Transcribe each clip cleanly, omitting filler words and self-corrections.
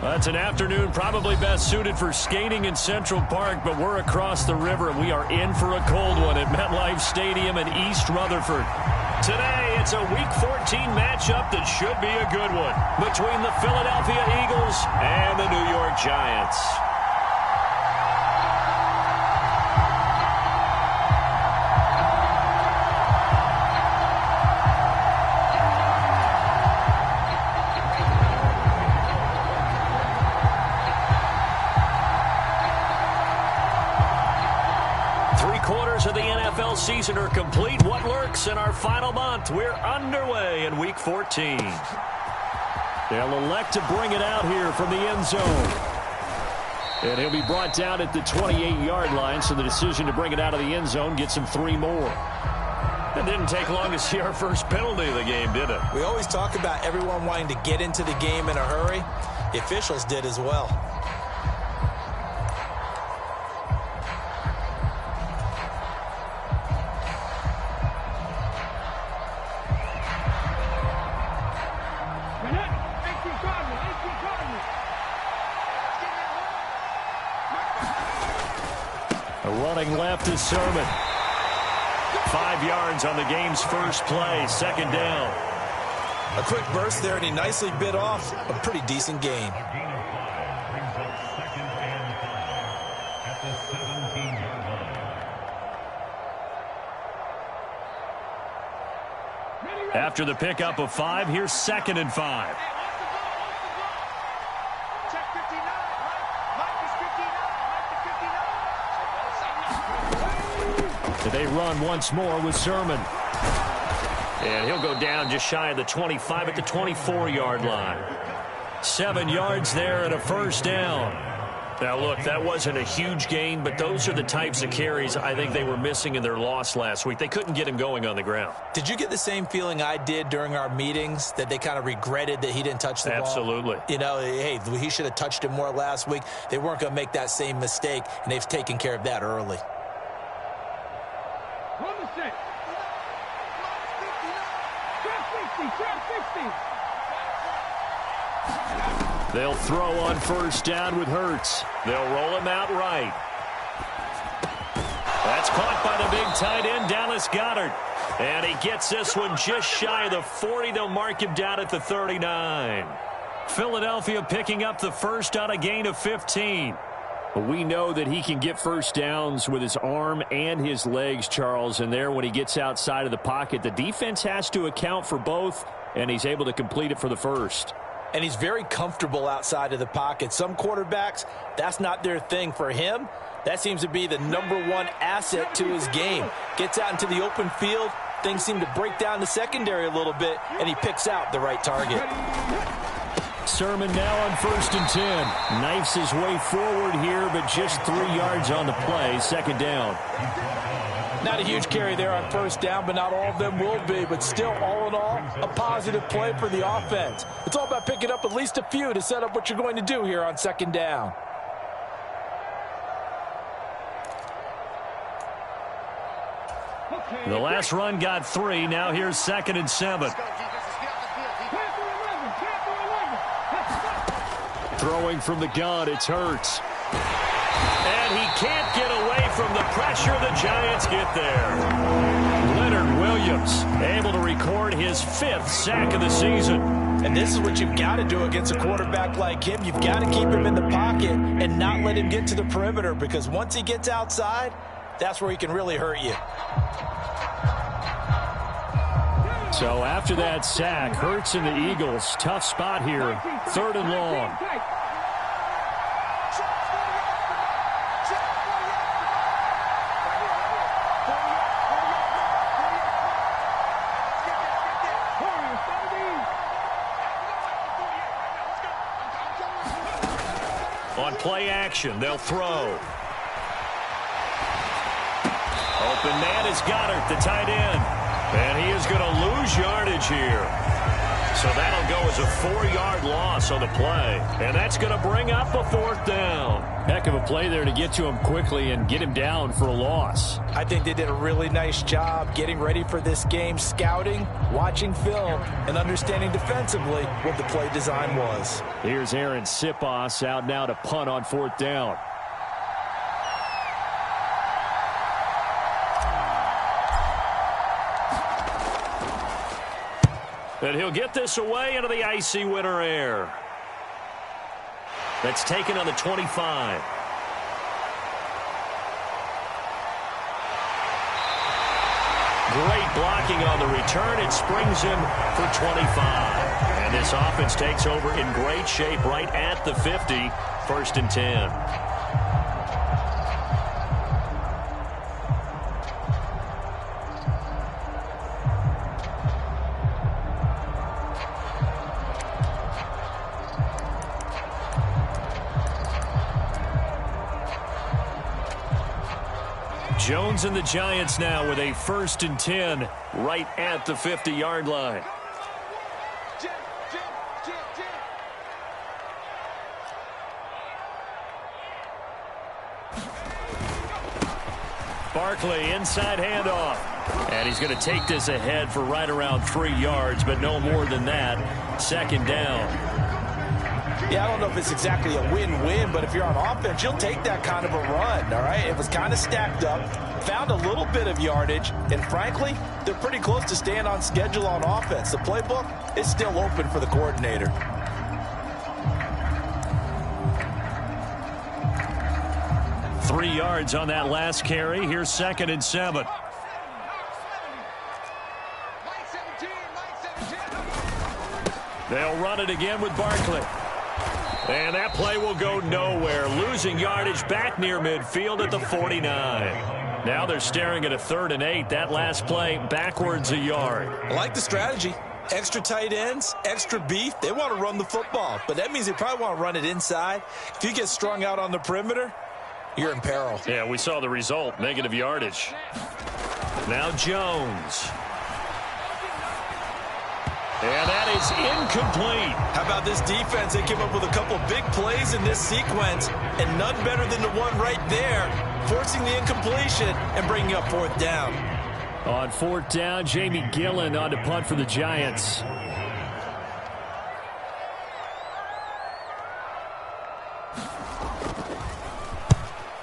That's an afternoon probably best suited for skating in Central Park, but we're across the river, and we are in for a cold one at MetLife Stadium in East Rutherford. Today, it's a Week 14 matchup that should be a good one between the Philadelphia Eagles and the New York Giants. Of the NFL season are complete. What lurks in our final month? We're underway in Week 14. They'll elect to bring it out here from the end zone. And he'll be brought down at the 28-yard line, so the decision to bring it out of the end zone gets him 3 more. It didn't take long to see our first penalty of the game, did it? We always talk about everyone wanting to get into the game in a hurry. The officials did as well. Running left is Sermon. 5 yards on the game's first play, second down. A quick burst there, and he nicely bit off a pretty decent gain. After the pickup of 5, here's 2nd and 5. They run once more with Sermon. And he'll go down just shy of the 25 at the 24-yard line. 7 yards there and a first down. Now, look, that wasn't a huge gain, but those are the types of carries I think they were missing in their loss last week. They couldn't get him going on the ground. Did you get the same feeling I did during our meetings, that they kind of regretted that he didn't touch the ball? Absolutely. You know, hey, he should have touched it more last week. They weren't going to make that same mistake, and they've taken care of that early. They'll throw on first down with Hurts. They'll roll him out right. That's caught by the big tight end, Dallas Goedert. And he gets this one just shy of the 40. They'll mark him down at the 39. Philadelphia picking up the first on a gain of 15. We know that he can get first downs with his arm and his legs, Charles. And there, when he gets outside of the pocket, the defense has to account for both, and he's able to complete it for the first. And he's very comfortable outside of the pocket. Some quarterbacks, that's not their thing. For him, that seems to be the #1 asset to his game. Gets out into the open field, things seem to break down the secondary a little bit, and he picks out the right target. Sermon now on 1st and 10. Knifes his way forward here, but just 3 yards on the play, second down. Not a huge carry there on first down, but not all of them will be. But still, all in all, a positive play for the offense. It's all about picking up at least a few to set up what you're going to do here on second down. The last run got 3. Now here's 2nd and 7. Throwing from the gun, it's Hurts. And he can't get away from the pressure. The Giants get there. Leonard Williams able to record his 5th sack of the season. And this is what you've got to do against a quarterback like him. You've got to keep him in the pocket and not let him get to the perimeter, because once he gets outside, that's where he can really hurt you. So after that sack, Hurts and the Eagles, tough spot here, 3rd and long. On play action, they'll throw. Open man is Goedert, the tight end. And he is going to lose yardage here. So that'll go as a 4-yard loss on the play. And that's going to bring up a 4th down. Heck of a play there to get to him quickly and get him down for a loss. I think they did a really nice job getting ready for this game, scouting, watching film, and understanding defensively what the play design was. Here's Aaron Sipos out now to punt on 4th down. And he'll get this away into the icy winter air. That's taken on the 25. Great blocking on the return. It springs him for 25. And this offense takes over in great shape right at the 50. 1st and 10. Jones and the Giants now with a 1st and 10 right at the 50-yard line. Barkley inside handoff. And he's going to take this ahead for right around 3 yards, but no more than that. 2nd down. Yeah, I don't know if it's exactly a win-win, but if you're on offense, you'll take that kind of a run, all right? It was kind of stacked up, found a little bit of yardage, and frankly, they're pretty close to staying on schedule on offense. The playbook is still open for the coordinator. Three yards on that last carry. Here's 2nd and 7. They'll run it again with Barkley. And that play will go nowhere. Losing yardage back near midfield at the 49. Now they're staring at a 3rd and 8. That last play backwards a yard. I like the strategy. Extra tight ends, extra beef. They want to run the football, but that means they probably want to run it inside. If you get strung out on the perimeter, you're in peril. Yeah, we saw the result. Negative yardage. Now Jones. And that is incomplete. How about this defense? They came up with a couple big plays in this sequence, and none better than the one right there, forcing the incompletion and bringing up 4th down. On 4th down, Jamie Gillen on to punt for the Giants.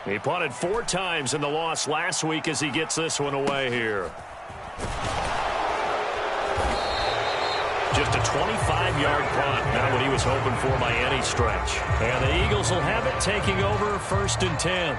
He punted 4 times in the loss last week as he gets this one away here. Just a 25-yard punt, not what he was hoping for by any stretch. And the Eagles will have it, taking over 1st and 10.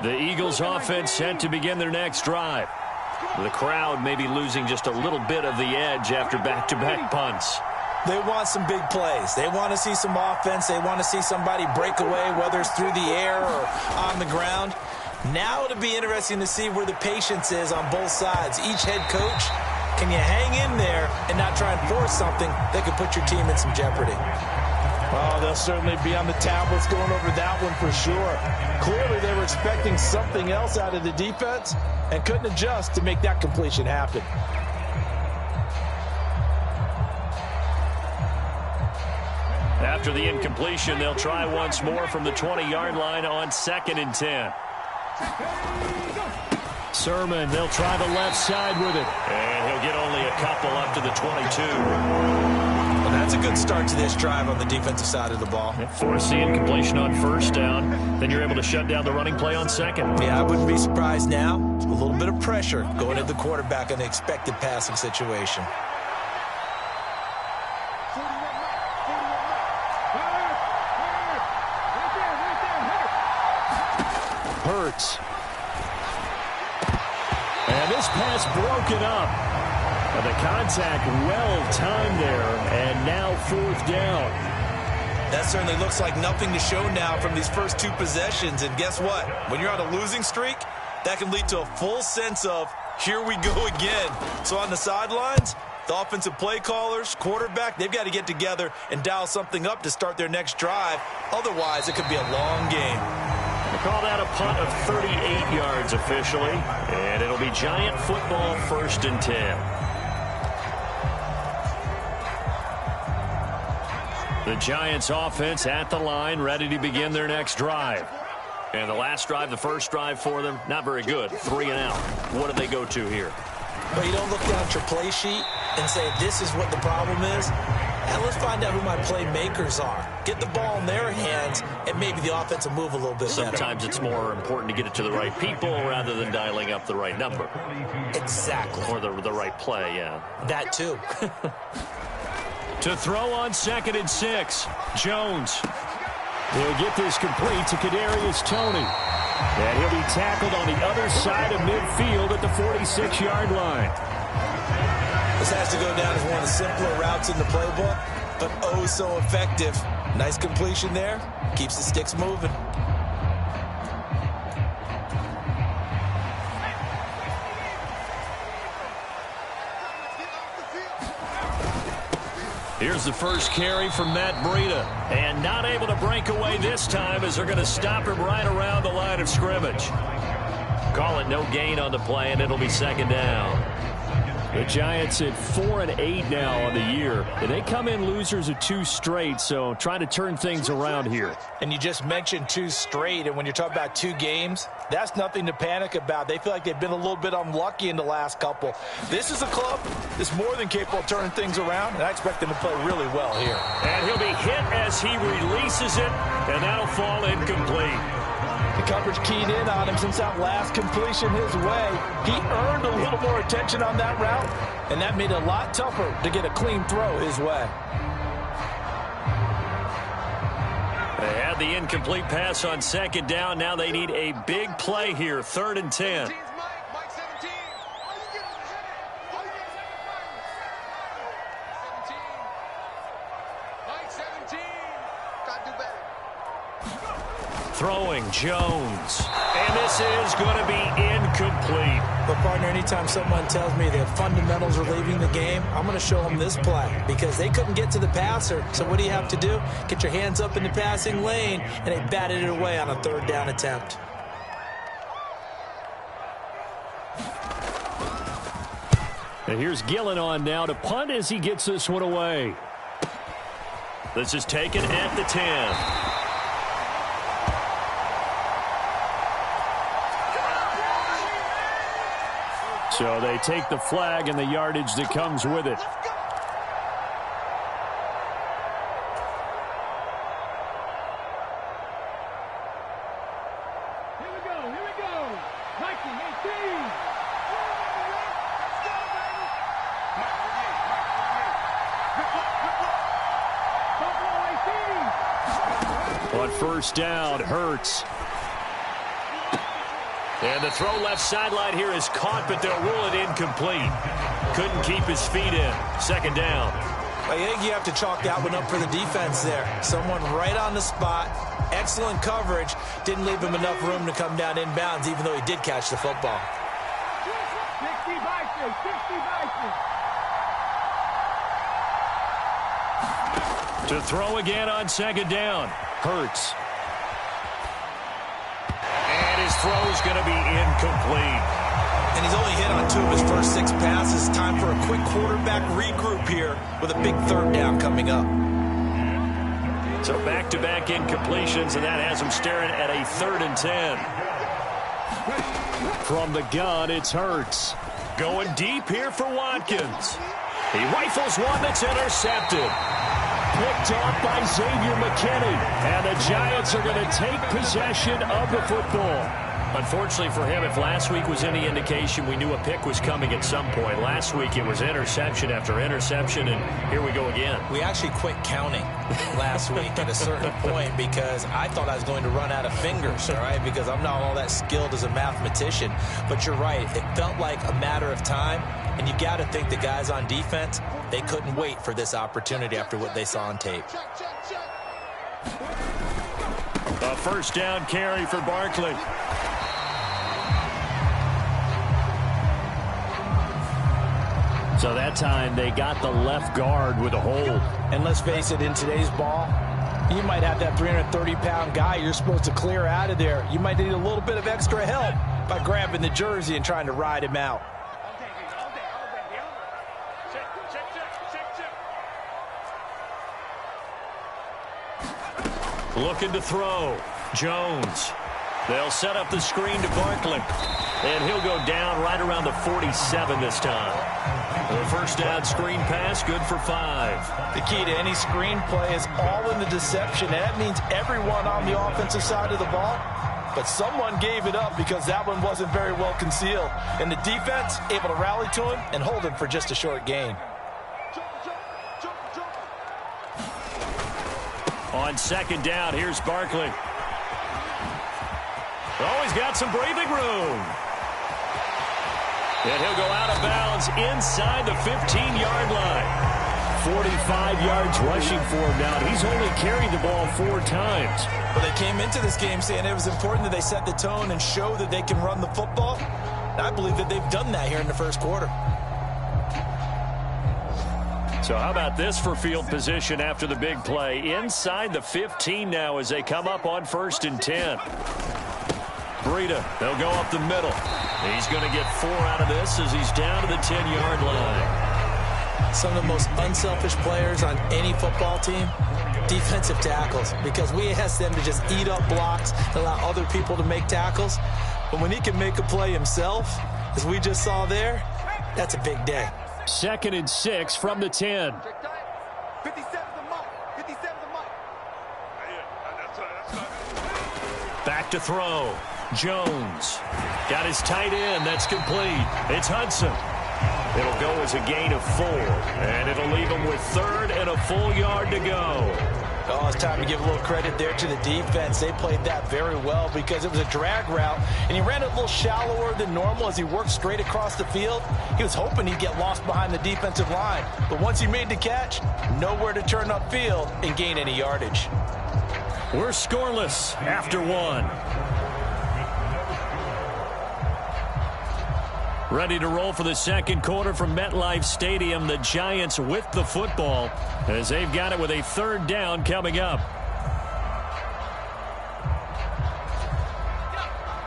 The Eagles offense set to begin their next drive. The crowd may be losing just a little bit of the edge after back-to-back punts. They want some big plays. They want to see some offense. They want to see somebody break away, whether it's through the air or on the ground. Now it'll be interesting to see where the patience is on both sides. Each head coach, can you hang in there and not try and force something that could put your team in some jeopardy? Oh, they'll certainly be on the tablets going over that one for sure. Clearly, they were expecting something else out of the defense and couldn't adjust to make that completion happen. After the incompletion, they'll try once more from the 20-yard line on 2nd and 10. Sermon, they'll try the left side with it. And he'll get only a couple up to the 22. Well, that's a good start to this drive on the defensive side of the ball. Force the incompletion on 1st down. Then you're able to shut down the running play on 2nd. Yeah, I wouldn't be surprised now. A little bit of pressure going at the quarterback in the expected passing situation. Hurts. And this pass broken up. And the contact well-timed there, and now 4th down. That certainly looks like nothing to show now from these first 2 possessions. And guess what? When you're on a losing streak, that can lead to a full sense of, here we go again. So on the sidelines, the offensive play callers, quarterback, they've got to get together and dial something up to start their next drive. Otherwise, it could be a long game. They call that a punt of 38 yards officially. And it'll be Giant football, 1st and 10. The Giants offense at the line, ready to begin their next drive. And the last drive, the first drive for them, not very good. 3 and out. What do they go to here? Well, you don't look down at your play sheet and say, this is what the problem is. And let's find out who my playmakers are. Get the ball in their hands, and maybe the offense will move a little bit better. Sometimes it's more important to get it to the right people rather than dialing up the right number. Exactly. Or the right play, yeah. That too. To throw on 2nd and 6, Jones. He'll get this complete to Kadarius Toney. And he'll be tackled on the other side of midfield at the 46-yard line. This has to go down as one of the simpler routes in the playbook, but oh so effective. Nice completion there. Keeps the sticks moving. Here's the first carry from Matt Breida. And not able to break away this time as they're going to stop him right around the line of scrimmage. Call it no gain on the play, and it'll be 2nd down. The Giants at 4-8 now on the year. And they come in losers of 2 straight, so trying to turn things around here. And you just mentioned 2 straight, and when you're talking about 2 games, that's nothing to panic about. They feel like they've been a little bit unlucky in the last couple. This is a club that's more than capable of turning things around, and I expect them to play really well here. And he'll be hit as he releases it, and that'll fall incomplete. The coverage keyed in on him since that last completion his way. He earned a little more attention on that route, and that made it a lot tougher to get a clean throw his way. They had the incomplete pass on 2nd down. Now they need a big play here, 3rd and 10. Throwing Jones. And this is going to be incomplete. But, partner, anytime someone tells me that fundamentals are leaving the game, I'm going to show them this play because they couldn't get to the passer. So what do you have to do? Get your hands up in the passing lane, and they batted it away on a 3rd down attempt. And here's Gillen on now to punt as he gets this one away. This is taken at the 10. So they take the flag and the yardage that comes with it. Here we go. 1918. On 1st down, Hurts. And the throw left sideline here is caught, but they'll rule it incomplete. Couldn't keep his feet in. 2nd down. I think you have to chalk that one up for the defense there. Someone right on the spot, excellent coverage, didn't leave him enough room to come down inbounds, even though he did catch the football. 60 vices, 60 vices. To throw again on second down. Hurts. And his throw is going to be incomplete. And he's only hit on 2 of his first 6 passes. Time for a quick quarterback regroup here with a big third down coming up. So back-to-back incompletions, and that has him staring at a 3rd and 10. From the gun, it's Hurts. Going deep here for Watkins. He rifles one that's intercepted. Picked off by Xavier McKinney. And the Giants are going to take possession of the football. Unfortunately for him, if last week was any indication, we knew a pick was coming at some point. Last week it was interception after interception, and here we go again. We actually quit counting last week at a certain point because I thought I was going to run out of fingers, all right, because I'm not all that skilled as a mathematician. But you're right. It felt like a matter of time, and you got to think the guys on defense, they couldn't wait for this opportunity after what they saw on tape. A first down carry for Barkley. So that time they got the left guard with a hold. And let's face it, in today's ball, you might have that 330-pound guy you're supposed to clear out of there. You might need a little bit of extra help by grabbing the jersey and trying to ride him out. Looking to throw. Jones. They'll set up the screen to Barkley. And he'll go down right around the 47 this time. The first down screen pass, good for 5. The key to any screen play is all in the deception. And that means everyone on the offensive side of the ball. But someone gave it up because that one wasn't very well concealed. And the defense able to rally to him and hold him for just a short gain. On second down, here's Barkley. Oh, he's got some breathing room. And he'll go out of bounds inside the 15-yard line. 45 yards rushing for him now. He's only carried the ball 4 times. Well, they came into this game saying it was important that they set the tone and show that they can run the football. And I believe that they've done that here in the first quarter. So how about this for field position after the big play? Inside the 15 now as they come up on 1st and 10. Breida, they'll go up the middle. He's going to get 4 out of this as he's down to the 10-yard line. Some of the most unselfish players on any football team, defensive tackles, because we ask them to just eat up blocks and allow other people to make tackles. But when he can make a play himself, as we just saw there, that's a big day. 2nd and 6 from the 10. 57 the mark. 57 the mark. Back to throw. Jones. Got his tight end. That's complete. It's Hudson. It'll go as a gain of 4. And it'll leave him with 3rd and a full yard to go. Oh, it's time to give a little credit there to the defense. They played that very well because it was a drag route, and he ran it a little shallower than normal as he worked straight across the field. He was hoping he'd get lost behind the defensive line. But once he made the catch, nowhere to turn upfield and gain any yardage. We're scoreless after 1. Ready to roll for the second quarter from MetLife Stadium. The Giants with the football as they've got it with a 3rd down coming up.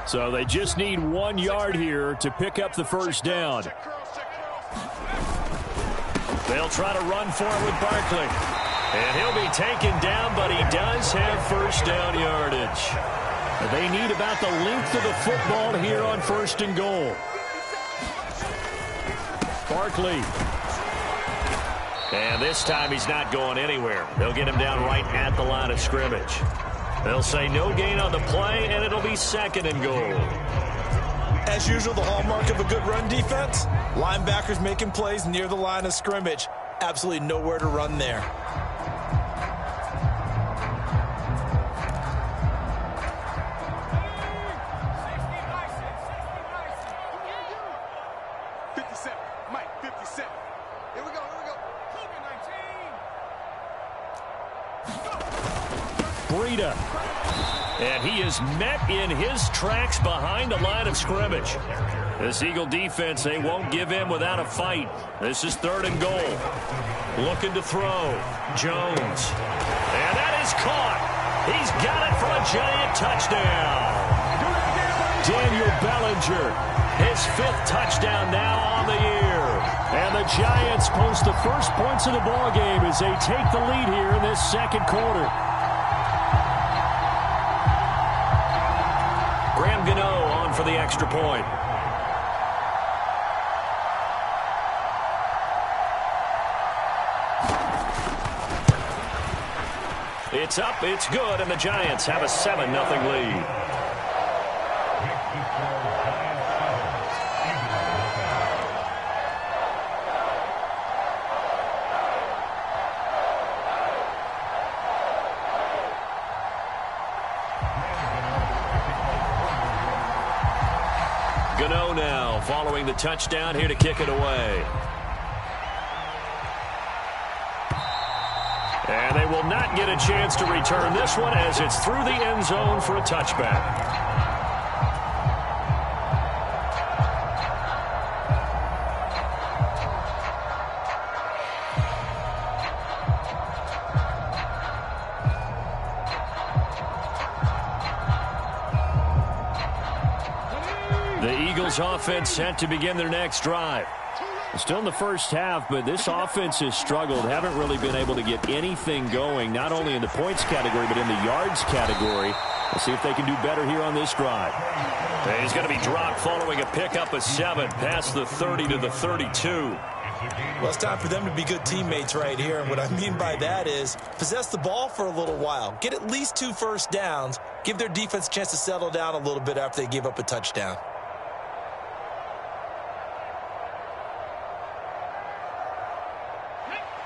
So they just need 1 yard here to pick up the first down. They'll try to run for it with Barkley. And he'll be taken down, but he does have first down yardage. They need about the length of the football here on 1st and goal. Barkley. And this time he's not going anywhere. They'll get him down right at the line of scrimmage. They'll say no gain on the play, and it'll be 2nd and goal. As usual, the hallmark of a good run defense, linebackers making plays near the line of scrimmage. Absolutely nowhere to run there. Mike, 57. Here we go, here we go. Kobe 19. Breida. And he is met in his tracks behind the line of scrimmage. This Eagle defense, they won't give in without a fight. This is 3rd and goal. Looking to throw. Jones. And that is caught. He's got it for a giant touchdown. Daniel Bellinger, his 5th touchdown now on the year. And the Giants post the first points of the ballgame as they take the lead here in this 2nd quarter. Graham Gano on for the extra point. It's up, it's good, and the Giants have a 7-0 lead. Gano now following the touchdown here to kick it away. And they will not get a chance to return this one as it's through the end zone for a touchback. The Eagles offense set to begin their next drive. Still in the first half, but this offense has struggled. Haven't really been able to get anything going, not only in the points category, but in the yards category. We'll see if they can do better here on this drive. And he's going to be dropped following a pickup of 7 past the 30 to the 32. Well, it's time for them to be good teammates right here. And what I mean by that is possess the ball for a little while. Get at least 2 first downs. Give their defense a chance to settle down a little bit after they give up a touchdown.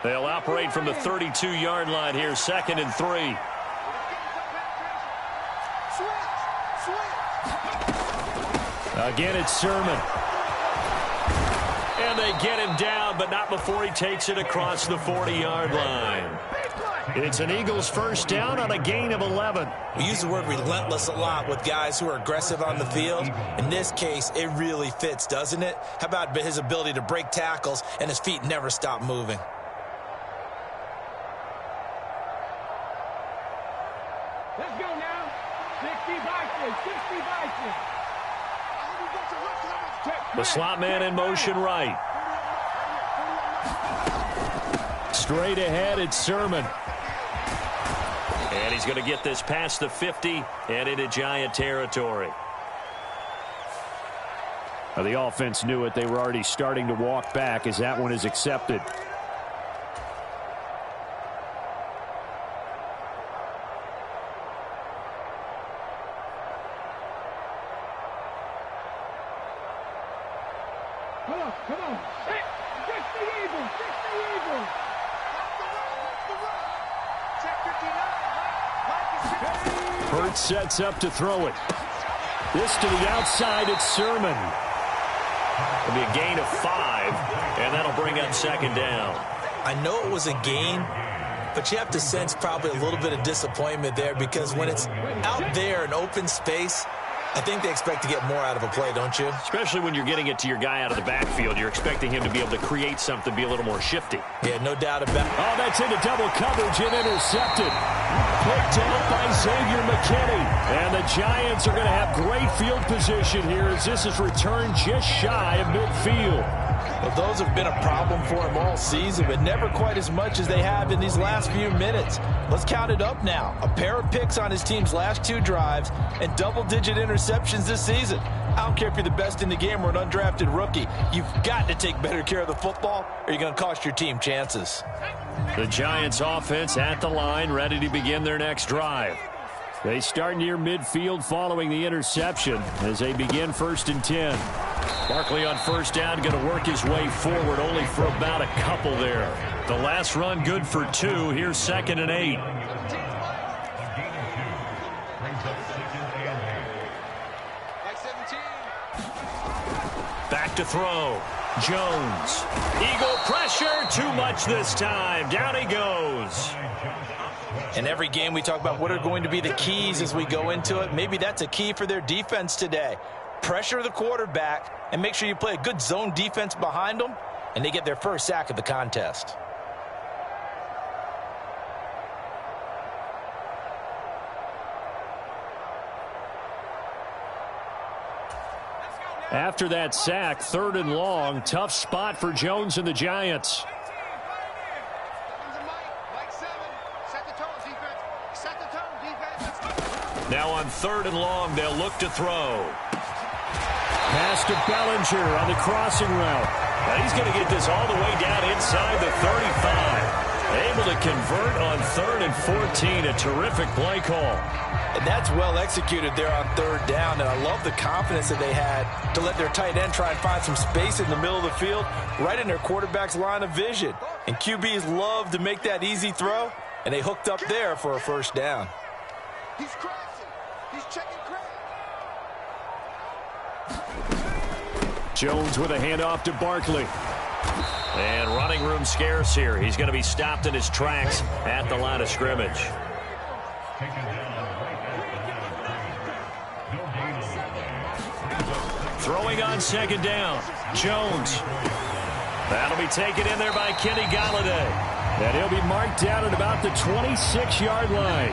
They'll operate from the 32-yard line here, 2nd and 3. Again, it's Sermon. And they get him down, but not before he takes it across the 40-yard line. It's an Eagles first down on a gain of 11. We use the word relentless a lot with guys who are aggressive on the field. In this case, it really fits, doesn't it? How about his ability to break tackles and his feet never stop moving? Let's go now. 60 Vikings, 60 Vikings. The slot man in motion right. Straight ahead, it's Sermon. And he's going to get this past the 50 and into Giant territory. Well, the offense knew it. They were already starting to walk back as that one is accepted. Come on. Hey, just the Eagles, just the Eagles. Hurts sets up to throw it. This to the outside, it's Sermon. It'll be a gain of 5, and that'll bring up 2nd down. I know it was a gain, but you have to sense probably a little bit of disappointment there because when it's out there in open space, I think they expect to get more out of a play, don't you? Especially when you're getting it to your guy out of the backfield. You're expecting him to be able to create something, be a little more shifty. Yeah, no doubt about it. Oh, that's into double coverage and intercepted. Picked out by Xavier McKinney. And the Giants are going to have great field position here as this is returned just shy of midfield. Well, those have been a problem for him all season, but never quite as much as they have in these last few minutes. Let's count it up now. A pair of picks on his team's last 2 drives and double-digit interceptions this season. I don't care if you're the best in the game or an undrafted rookie. You've got to take better care of the football or you're going to cost your team chances. The Giants offense at the line, ready to begin their next drive. They start near midfield following the interception as they begin 1st and 10. Barkley on first down, going to work his way forward, only for about a couple there. The last run good for 2. Here's 2nd and 8. Back to throw. Jones. Eagle pressure, too much this time. Down he goes. In every game we talk about what are going to be the keys as we go into it. Maybe that's a key for their defense today. Pressure the quarterback and make sure you play a good zone defense behind them, and they get their first sack of the contest. After that sack, 3rd and long, tough spot for Jones and the Giants. Now on 3rd and long, they'll look to throw. Pass to Bellinger on the crossing route. Now he's going to get this all the way down inside the 35. Able to convert on 3rd and 14. A terrific play call. And that's well executed there on 3rd down. And I love the confidence that they had to let their tight end try and find some space in the middle of the field, right in their quarterback's line of vision. And QBs love to make that easy throw, and they hooked up there for a 1st down. He's crashing. He's checking crash. Jones with a handoff to Barkley. And running room scarce here. He's going to be stopped in his tracks at the line of scrimmage. Throwing on 2nd down. Jones. That'll be taken in there by Kenny Golladay. And he'll be marked down at about the 26-yard line.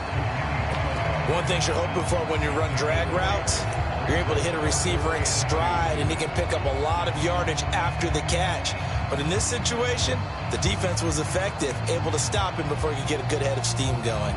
One thing you're hoping for when you run drag routes, you're able to hit a receiver in stride, and he can pick up a lot of yardage after the catch. But in this situation, the defense was effective, able to stop him before he could get a good head of steam going.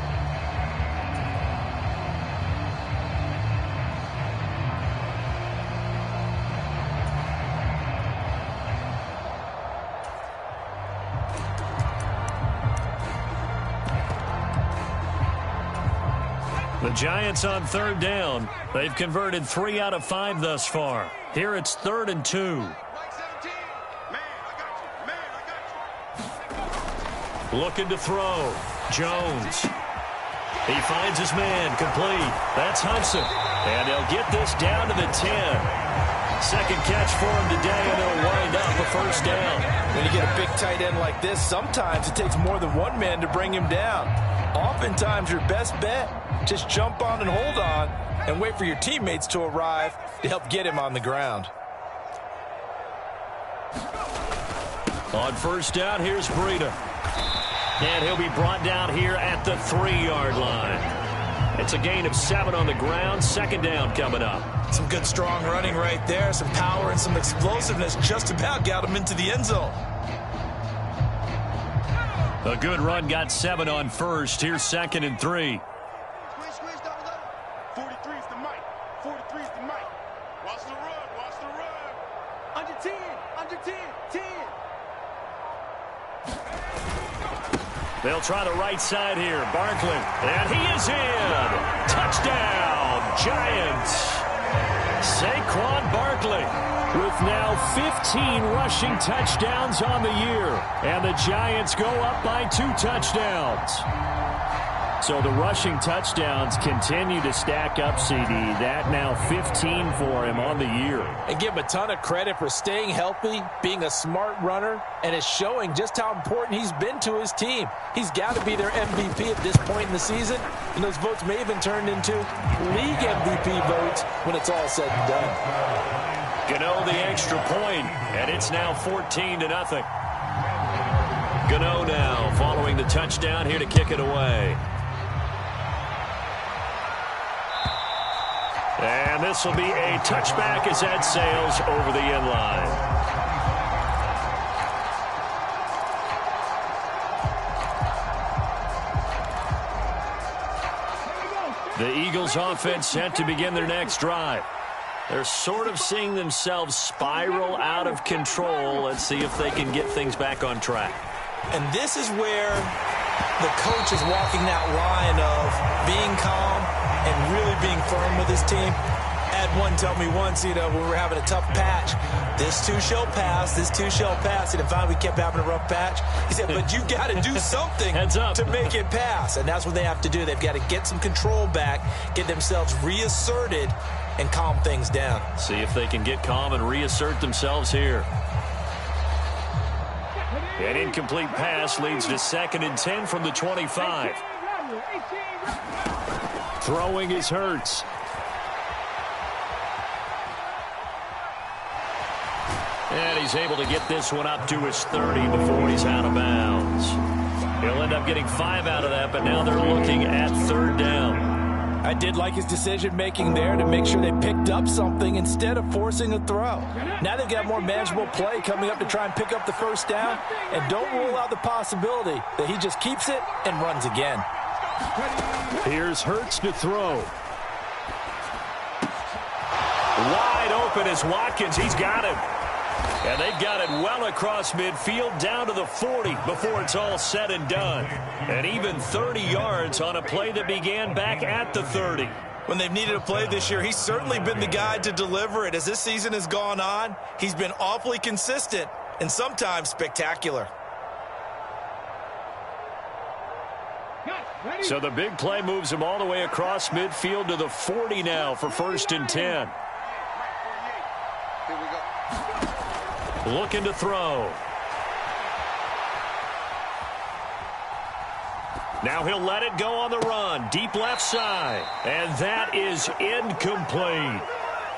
The Giants on 3rd down. They've converted 3 out of 5 thus far. Here it's 3rd and 2. Looking to throw. Jones. He finds his man. Complete. That's Hudson. And they'll get this down to the 10. 2nd catch for him today, and they'll wind up a 1st down. When you get a big tight end like this, sometimes it takes more than one man to bring him down. Oftentimes, your best bet, just jump on and hold on and wait for your teammates to arrive to help get him on the ground. On 1st down, here's Breida. And he'll be brought down here at the 3-yard line. It's a gain of 7 on the ground. 2nd down coming up. Some good, strong running right there. Some power and some explosiveness just about got him into the end zone. A good run got 7 on 1st. Here's 2nd and 3. Squish, double up. 43 is the mic. 43 is the mic. Watch the run. Watch the run. Under 10. Under 10. 10. They'll try the right side here. Barkley. And he is in. Touchdown, Giants. Saquon Barkley with now 15 rushing touchdowns on the year. And the Giants go up by 2 touchdowns. So the rushing touchdowns continue to stack up, CD. That now 15 for him on the year. And give him a ton of credit for staying healthy, being a smart runner, and it's showing just how important he's been to his team. He's got to be their MVP at this point in the season, and those votes may have been turned into league MVP votes when it's all said and done. Gano the extra point, and it's now 14-0. Gano now following the touchdown here to kick it away. And this will be a touchback as that sails over the end line. The Eagles offense set to begin their next drive. They're sort of seeing themselves spiral out of control. Let's see if they can get things back on track. And this is where the coach is walking that line of being calm and really being firm with his team. Had one tell me once, when we were having a tough patch, this too shall pass, this too shall pass. And finally we kept having a rough patch. He said, but you got to do something to make it pass. And that's what they have to do. They've got to get some control back, get themselves reasserted, and calm things down. See if they can get calm and reassert themselves here. An incomplete pass leads to 2nd and 10 from the 25. Throwing is Hurts. And he's able to get this one up to his 30 before he's out of bounds. He'll end up getting 5 out of that, but now they're looking at 3rd down. I did like his decision-making there to make sure they picked up something instead of forcing a throw. Now they've got more manageable play coming up to try and pick up the 1st down, and don't rule out the possibility that he just keeps it and runs again. Here's Hurts to throw. Wide open is Watkins. He's got him. And they've got it well across midfield down to the 40 before it's all said and done. And even 30 yards on a play that began back at the 30. When they've needed a play this year, he's certainly been the guy to deliver it. As this season has gone on, he's been awfully consistent and sometimes spectacular. So the big play moves him all the way across midfield to the 40 now for 1st and 10. Looking to throw. Now he'll let it go on the run. Deep left side. And that is incomplete.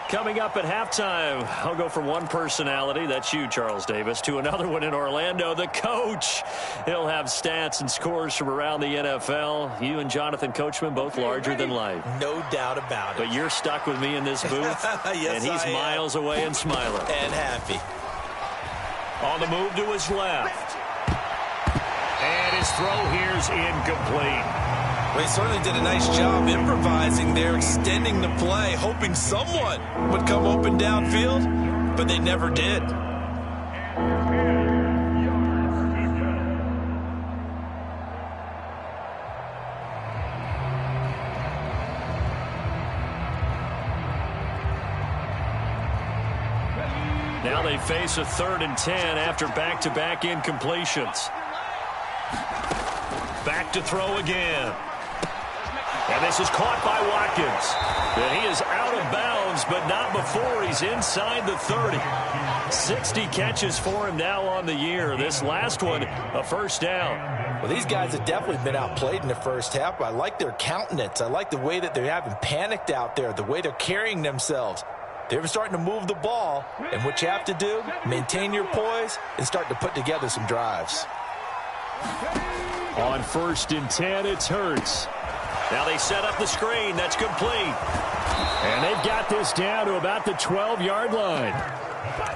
Coming up at halftime, I'll go from one personality, that's you, Charles Davis, to another one in Orlando, the coach. He'll have stats and scores from around the NFL. You and Jonathan Coachman, both larger than life. No doubt about it. But you're stuck with me in this booth. Yes, and he's miles away and smiling. And happy. On the move to his left. And his throw here's incomplete. Well, he certainly did a nice job improvising there, extending the play, hoping someone would come open downfield, but they never did. Now they face a 3rd and 10 after back-to-back incompletions. Back to throw again. And this is caught by Watkins. And he is out of bounds, but not before he's inside the 30. 60 catches for him now on the year. This last one, a 1st down. Well, these guys have definitely been outplayed in the 1st half, but I like their countenance. I like the way that they're having panicked out there, the way they're carrying themselves. They're starting to move the ball, and what you have to do, maintain your poise and start to put together some drives. On 1st and 10, it's Hurts. Now they set up the screen. That's complete. And they've got this down to about the 12-yard line.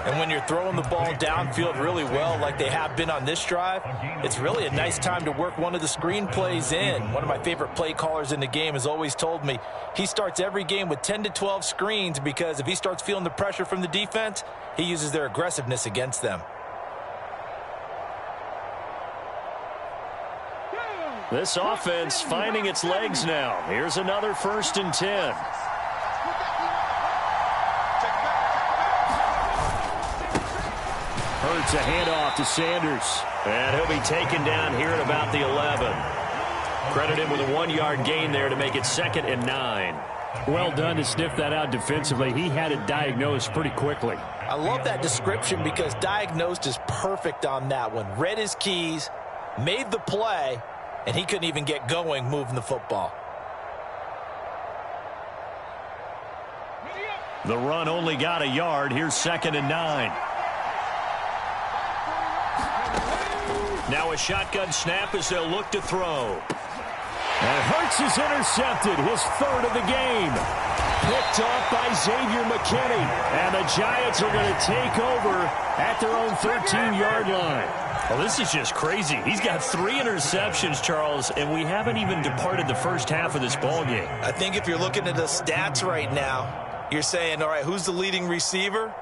And when you're throwing the ball downfield really well like they have been on this drive, it's really a nice time to work one of the screen plays in. One of my favorite play callers in the game has always told me he starts every game with 10 to 12 screens because if he starts feeling the pressure from the defense, he uses their aggressiveness against them. This offense finding its legs now. Here's another 1st and 10. Hurts a handoff to Sanders. And he'll be taken down here at about the 11. Credit him with a 1-yard gain there to make it 2nd and 9. Well done to sniff that out defensively. He had it diagnosed pretty quickly. I love that description because diagnosed is perfect on that one. Read his keys, made the play, and he couldn't even get going moving the football. The run only got a yard. Here's 2nd and 9. Now a shotgun snap as they'll look to throw. And Hurts is intercepted, his 3rd of the game. Picked off by Xavier McKinney. And the Giants are going to take over at their own 13-yard line. Well, this is just crazy. He's got 3 interceptions, Charles, and we haven't even departed the 1st half of this ball game. I think if you're looking at the stats right now, you're saying, all right, who's the leading receiver?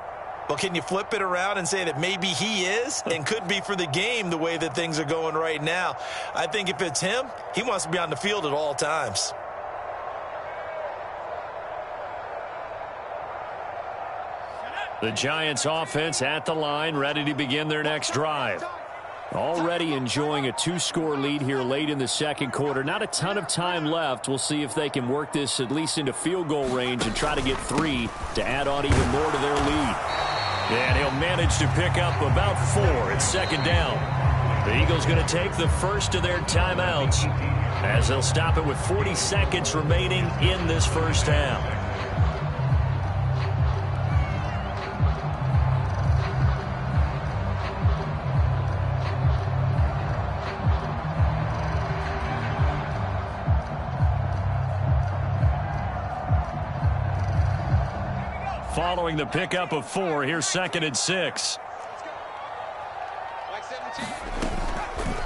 Well, can you flip it around and say that maybe he is and could be for the game the way that things are going right now? I think if it's him, he wants to be on the field at all times. The Giants offense at the line, ready to begin their next drive. Already enjoying a 2-score lead here late in the 2nd quarter. Not a ton of time left. We'll see if they can work this at least into field goal range and try to get 3 to add on even more to their lead. And he'll manage to pick up about 4 at 2nd down. The Eagles going to take the first of their timeouts as they'll stop it with 40 seconds remaining in this first half. Following the pickup of 4, here's 2nd and 6.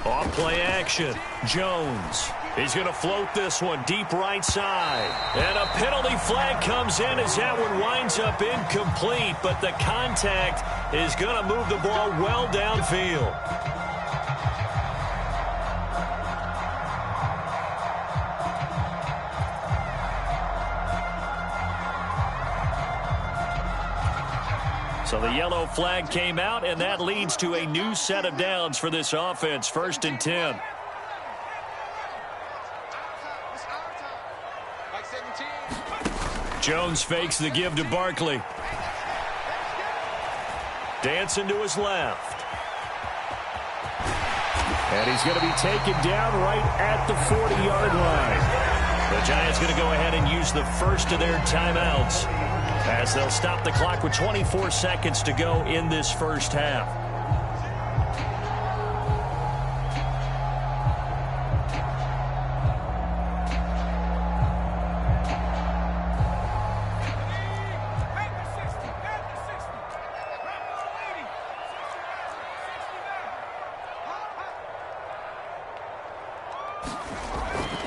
Off play action. Jones. He's going to float this one deep right side. And a penalty flag comes in as that one winds up incomplete. But the contact is going to move the ball well downfield. So the yellow flag came out, and that leads to a new set of downs for this offense. 1st and 10. Jones fakes the give to Barkley. Dancing to his left. And he's going to be taken down right at the 40-yard line. The Giants going to go ahead and use the first of their timeouts as they'll stop the clock with 24 seconds to go in this first half.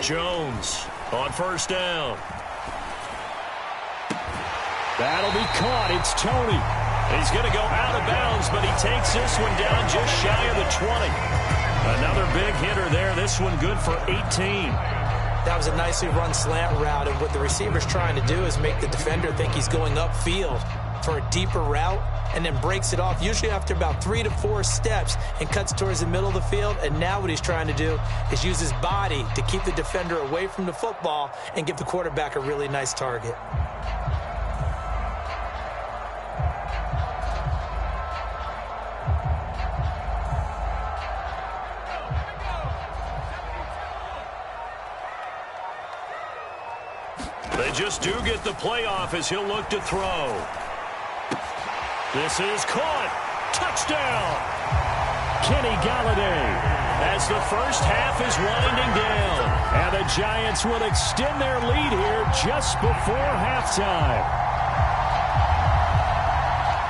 Jones on 1st down. That'll be caught. It's Tony. He's going to go out of bounds, but he takes this one down just shy of the 20. Another big hitter there. This one good for 18. That was a nicely run slant route, and what the receiver's trying to do is make the defender think he's going upfield for a deeper route and then breaks it off, usually after about 3 to 4 steps, and cuts towards the middle of the field. And now what he's trying to do is use his body to keep the defender away from the football and give the quarterback a really nice target. They just do get the playoff as he'll look to throw. This is caught. Touchdown. Kenny Galladay. As the first half is winding down. And the Giants will extend their lead here just before halftime.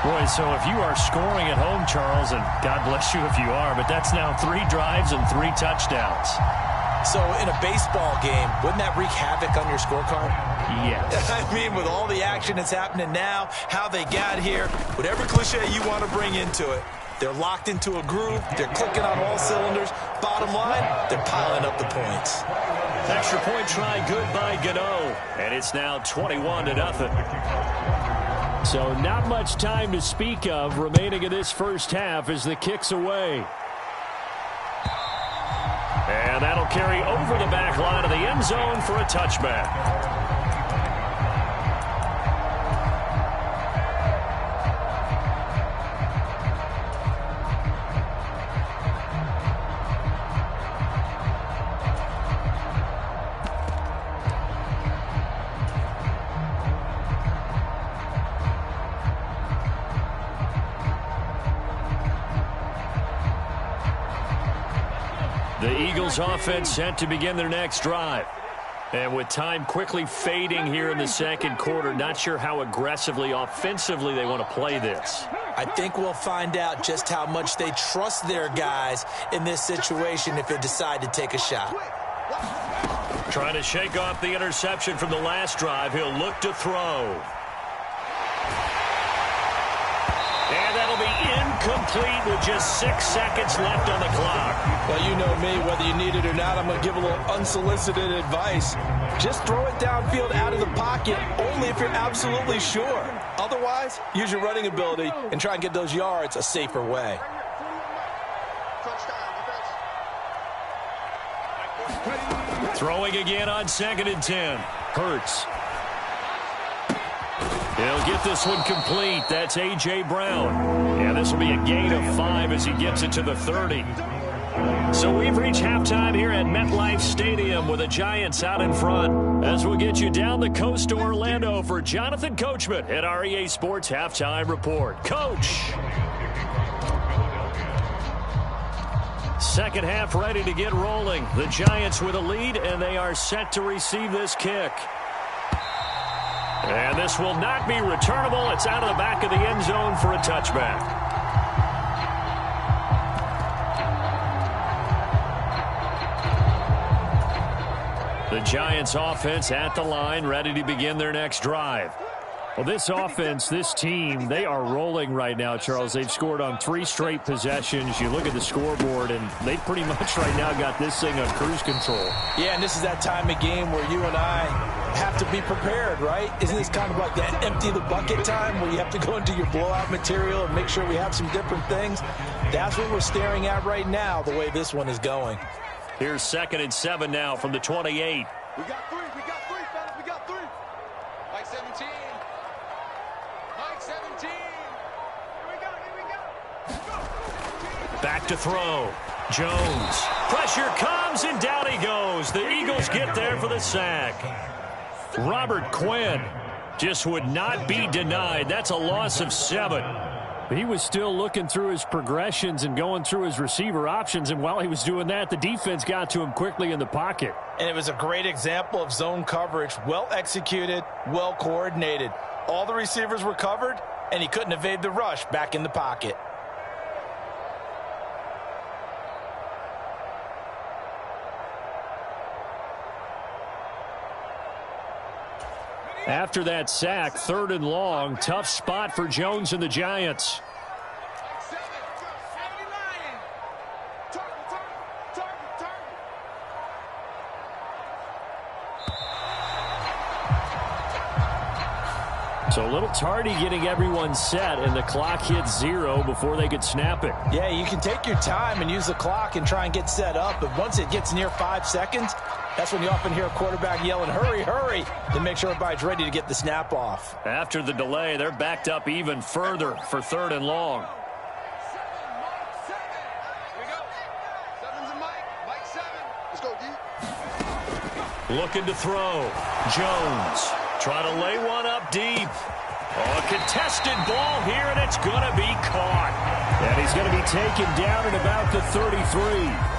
Boy, so if you are scoring at home, Charles, and God bless you if you are, but that's now 3 drives and 3 touchdowns. So in a baseball game, wouldn't that wreak havoc on your scorecard? Yes. I mean, with all the action that's happening now, how they got here, whatever cliche you want to bring into it, they're locked into a groove, they're clicking on all cylinders. Bottom line, they're piling up the points. Extra point try good by Gano, and it's now 21-0. So not much time to speak of remaining in this first half as the kick's away. And that'll carry over the back line of the end zone for a touchback. The Eagles offense set to begin their next drive. And with time quickly fading here in the second quarter, not sure how aggressively, offensively they want to play this. I think we'll find out just how much they trust their guys in this situation if they decide to take a shot. Trying to shake off the interception from the last drive. He'll look to throw. And that'll be incomplete with just 6 seconds left on the clock. Well, you know me, whether you need it or not, I'm going to give a little unsolicited advice. Just throw it downfield out of the pocket, only if you're absolutely sure. Otherwise, use your running ability and try and get those yards a safer way. Throwing again on 2nd and 10. Hurts. He'll get this one complete. That's A.J. Brown. And this will be a gain of 5 as he gets it to the 30. So we've reached halftime here at MetLife Stadium with the Giants out in front. As we'll get you down the coast to Orlando for Jonathan Coachman at our EA Sports Halftime Report. Coach. Second half ready to get rolling. The Giants with a lead, and they are set to receive this kick. And this will not be returnable. It's out of the back of the end zone for a touchback. The Giants offense at the line, ready to begin their next drive. Well, this offense, this team, they are rolling right now, Charles. They've scored on 3 straight possessions. You look at the scoreboard, and they pretty much right now got this thing on cruise control. Yeah, and this is that time of game where you and I have to be prepared, right? Isn't this kind of like that empty the bucket time where you have to go into your blowout material and make sure we have some different things? That's what we're staring at right now, the way this one is going. Here's 2nd and 7 now from the 28. We got 3, fellas, we got 3. Mike 17. Mike 17. Here we go. Back to throw. Jones. Pressure comes, and down he goes. The Eagles get there for the sack. Robert Quinn just would not be denied. That's a loss of 7. He was still looking through his progressions and going through his receiver options, and while he was doing that, the defense got to him quickly in the pocket. And it was a great example of zone coverage, well executed, well coordinated. All the receivers were covered, and he couldn't evade the rush back in the pocket. After that sack, 3rd and long, tough spot for Jones and the Giants. So a little tardy getting everyone set, and the clock hits 0 before they could snap it. Yeah, you can take your time and use the clock and try and get set up, but once it gets near 5 seconds, that's when you often hear a quarterback yelling, hurry, hurry, to make sure everybody's ready to get the snap off. After the delay, they're backed up even further for 3rd and long. Here we go. 7's a Mike. Mike 7. Let's go, D. Looking to throw. Jones trying to lay one up deep. Oh, a contested ball here, and it's going to be caught. And he's going to be taken down at about the 33.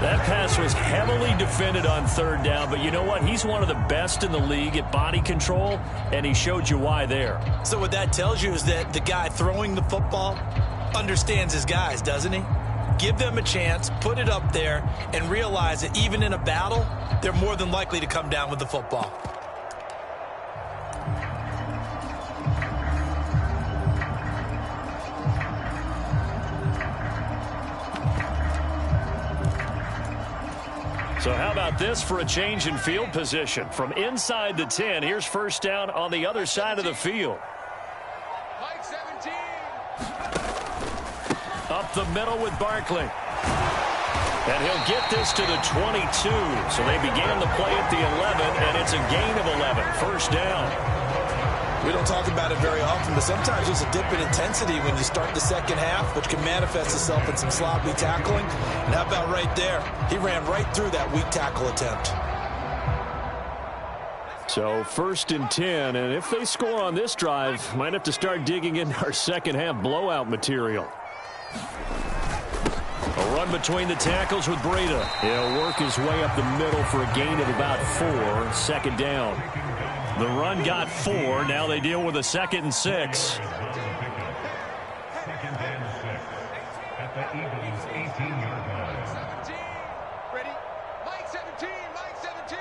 That pass was heavily defended on 3rd down, but you know what? He's one of the best in the league at body control, and he showed you why there. So what that tells you is that the guy throwing the football understands his guys, doesn't he? Give them a chance, put it up there, and realize that even in a battle, they're more than likely to come down with the football. So how about this for a change in field position? From inside the 10, here's 1st down on the other side of the field. Mike 17. Up the middle with Barkley. And he'll get this to the 22. So they began the play at the 11, and it's a gain of 11. 1st down. We don't talk about it very often, but sometimes there's a dip in intensity when you start the 2nd half, which can manifest itself in some sloppy tackling. And how about right there? He ran right through that weak tackle attempt. So 1st and 10, and if they score on this drive, might have to start digging in our 2nd half blowout material. A run between the tackles with Breida. He'll work his way up the middle for a gain of about 4. 2nd down. The run got 4. Now they deal with a 2nd and 6. Ready? Mike 17. Mike 17.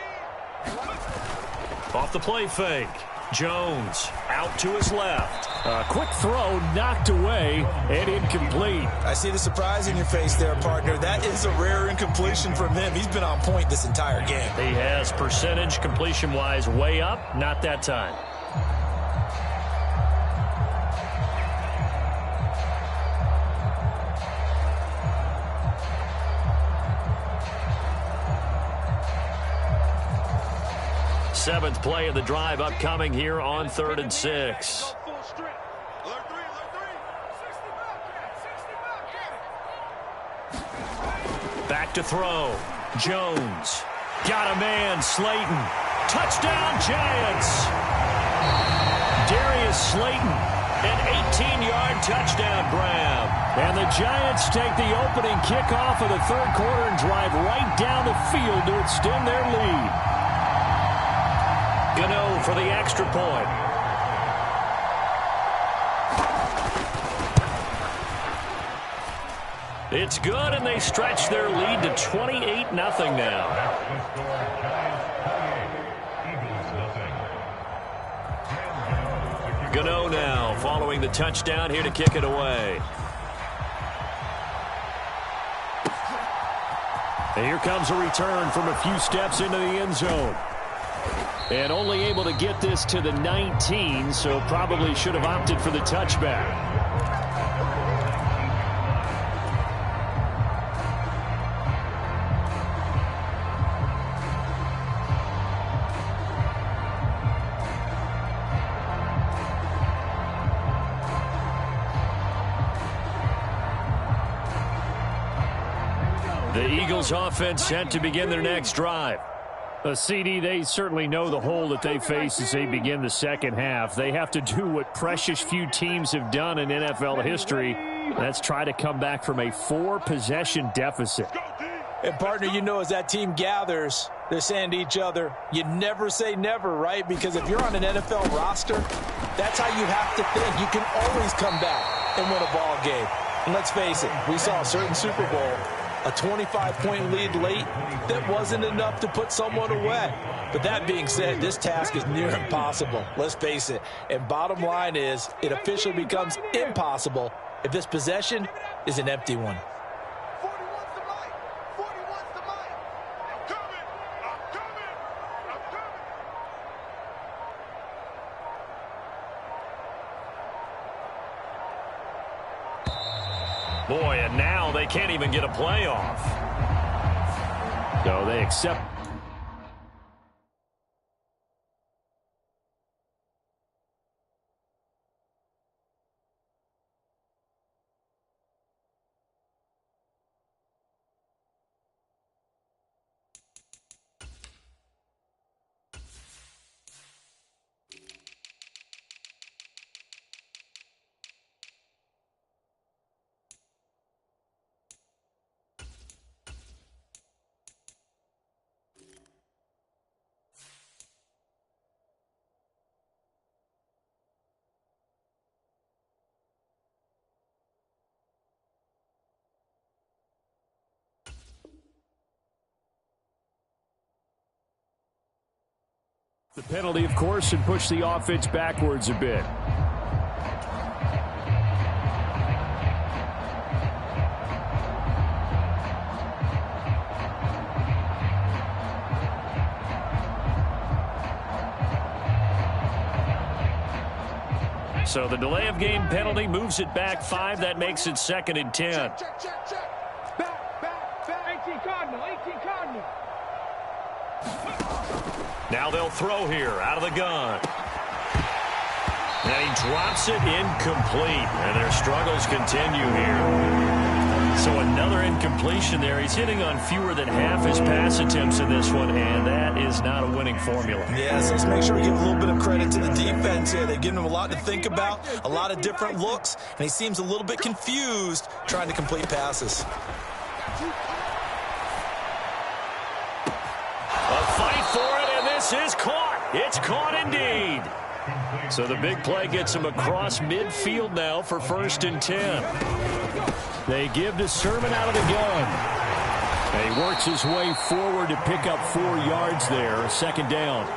Off the play fake. Jones out to his left. A quick throw knocked away and incomplete. I see the surprise in your face there, partner. That is a rare incompletion from him. He's been on point this entire game. He has percentage completion-wise way up. Not that time. Seventh play of the drive upcoming here on 3rd and 6. back to throw. Jones. Got a man, Slayton. Touchdown, Giants. Darius Slayton, an 18-yard touchdown grab. And the Giants take the opening kickoff of the third quarter and drive right down the field to extend their lead. Gano for the extra point. It's good, and they stretch their lead to 28-0 now. Gano now following the touchdown here to kick it away. And here comes a return from a few steps into the end zone. And only able to get this to the 19, so probably should have opted for the touchback. The Eagles offense set to begin their next drive. CD, they certainly know the hole that they face as they begin the second half. They have to do what precious few teams have done in NFL history. That's try to come back from a 4-possession deficit. And, partner, you know, as that team gathers, they're saying to each other, you never say never, right? Because if you're on an NFL roster, that's how you have to think. You can always come back and win a ball game. And let's face it, we saw a certain Super Bowl, a 25-point lead late that wasn't enough to put someone away. But that being said, this task is near impossible. Let's face it. And bottom line is, it officially becomes impossible if this possession is an empty one. Boy, and now they can't even get a playoff. So they accept. The penalty, of course, and push the offense backwards a bit. So the delay of game penalty moves it back 5. That makes it 2nd and 10. Check. Back. 18 Cardinal. Now they'll throw here out of the gun. And he drops it incomplete. And their struggles continue here. So another incompletion there. He's hitting on fewer than half his pass attempts in this one, and that is not a winning formula. Yes, let's make sure we give a little bit of credit to the defense here. They've given him a lot to think about, a lot of different looks, and he seems a little bit confused trying to complete passes. A fight for it, and this is caught. It's caught indeed. So the big play gets him across midfield now for 1st and 10. They give to Sermon out of the gun. And he works his way forward to pick up 4 yards there, 2nd down.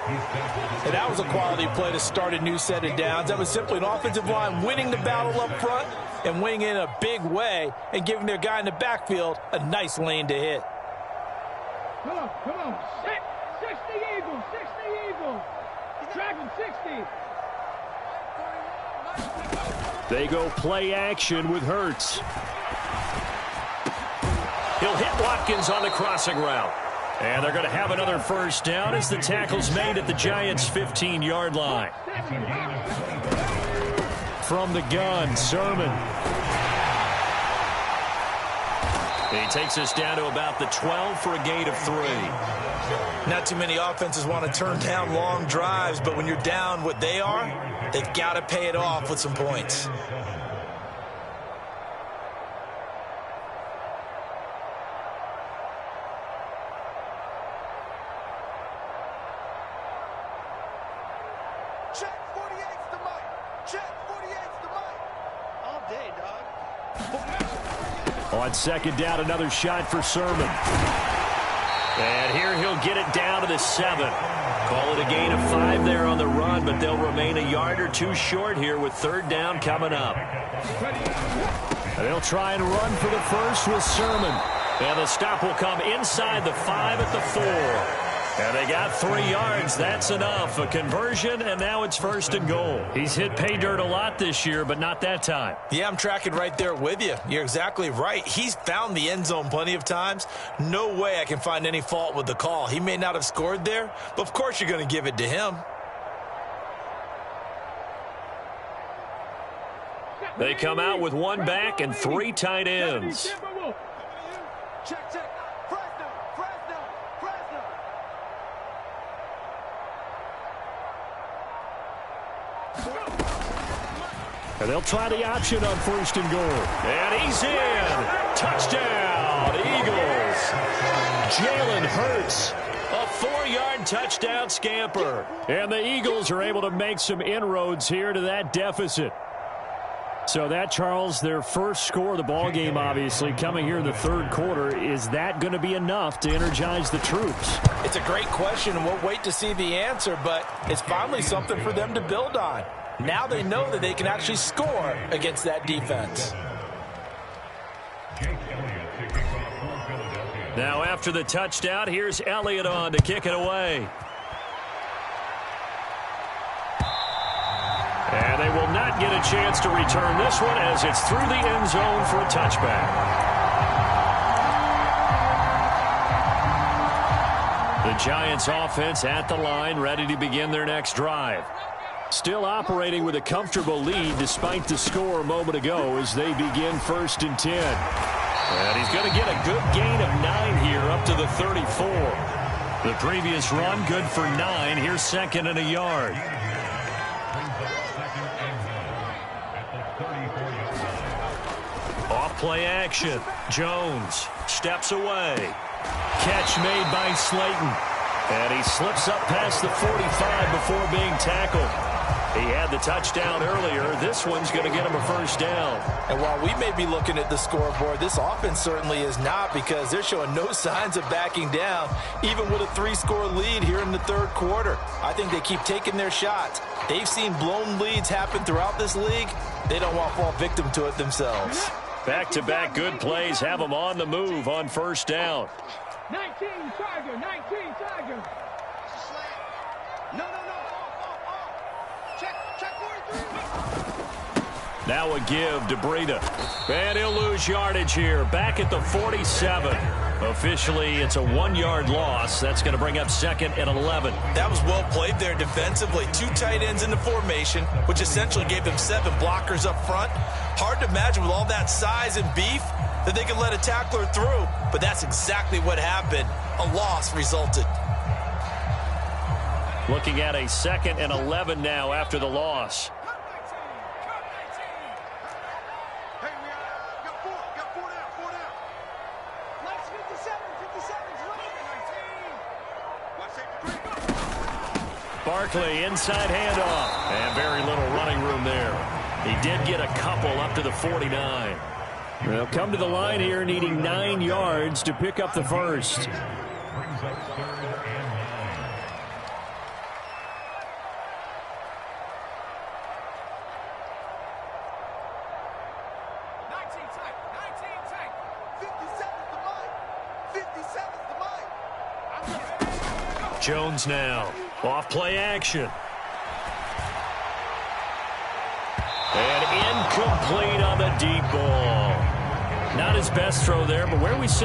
And that was a quality play to start a new set of downs. That was simply an offensive line winning the battle up front and winning in a big way and giving their guy in the backfield a nice lane to hit. Come on. 60 Eagles. Dragon 60. They go play action with Hurts. He'll hit Watkins on the crossing route. And they're going to have another 1st down as the tackle's made at the Giants' 15-yard line. From the gun, Sermon. He takes us down to about the 12 for a gain of 3. Not too many offenses want to turn down long drives, but when you're down what they are, they've got to pay it off with some points. Check 48's the mic. Check 48's the mic. All day, dog. On second down, another shot for Sermon. And here he'll get it down to the 7. Call it a gain of 5 there on the run, but they'll remain a yard or 2 short here with third down coming up. And they'll try and run for the first with Sermon. And the stop will come inside the 5 at the 4. And they got 3 yards. That's enough. A conversion, and now it's first and goal. He's hit pay dirt a lot this year, but not that time. Yeah, I'm tracking right there with you. You're exactly right. He's found the end zone plenty of times. No way I can find any fault with the call. He may not have scored there, but of course you're going to give it to him. They come out with 1 back and 3 tight ends. Check, check. Fresno, Fresno, Fresno. And they'll try the option on first and goal. And he's in. Touchdown, Eagles. Jalen Hurts. A 4-yard touchdown scamper. And the Eagles are able to make some inroads here to that deficit. So that, Charles, their first score of the ball game, obviously, coming here in the third quarter. Is that going to be enough to energize the troops? It's a great question, and we'll wait to see the answer, but it's finally something for them to build on. Now they know that they can actually score against that defense. Now after the touchdown, here's Elliott on to kick it away. And they will not get a chance to return this one as it's through the end zone for a touchback. The Giants offense at the line, ready to begin their next drive. Still operating with a comfortable lead despite the score a moment ago as they begin first and 10. And he's going to get a good gain of 9 here up to the 34. The previous run good for 9. Here's second and a yard. Off play action. Jones steps away. Catch made by Slayton. And he slips up past the 45 before being tackled. He had the touchdown earlier. This one's going to get him a first down. And while we may be looking at the scoreboard, this offense certainly is not, because they're showing no signs of backing down, even with a 3-score lead here in the third quarter. I think they keep taking their shots. They've seen blown leads happen throughout this league. They don't want to fall victim to it themselves. Back-to-back good plays have them on the move on first down. 19 Tiger, 19 Tiger. No. Check 43. Now a give to Breida. And he'll lose yardage here. Back at the 47. Officially, it's a 1-yard loss. That's going to bring up second and 11. That was well played there defensively. 2 tight ends in the formation, which essentially gave them 7 blockers up front. Hard to imagine with all that size and beef that they could let a tackler through, but that's exactly what happened. A loss resulted. Looking at a second and 11 now after the loss. Hey, we got 4 down. Let's 57's running. Watch safety 3. Barkley inside handoff. And very little running room there. He did get a couple up to the 49. They'll come to the line here needing 9 yards to pick up the first. Jones now. Off play action. And incomplete on the deep ball. Not his best throw there, but where we sit